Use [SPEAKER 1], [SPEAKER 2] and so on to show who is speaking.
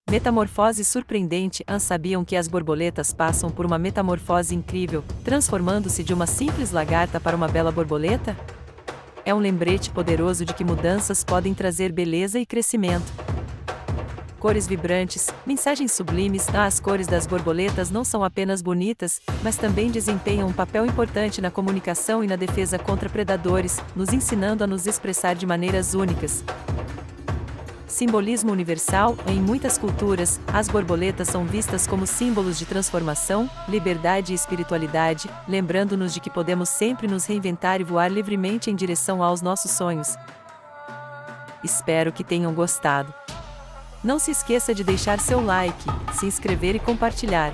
[SPEAKER 1] Metamorfose surpreendente. Sabiam que as borboletas passam por uma metamorfose incrível, transformando-se de uma simples lagarta para uma bela borboleta? É um lembrete poderoso de que mudanças podem trazer beleza e crescimento. Cores vibrantes, mensagens sublimes. As cores das borboletas não são apenas bonitas, mas também desempenham um papel importante na comunicação e na defesa contra predadores, nos ensinando a nos expressar de maneiras únicas. Simbolismo universal. Em muitas culturas, as borboletas são vistas como símbolos de transformação, liberdade e espiritualidade, lembrando-nos de que podemos sempre nos reinventar e voar livremente em direção aos nossos sonhos. Espero que tenham gostado. Não se esqueça de deixar seu like, se inscrever e compartilhar.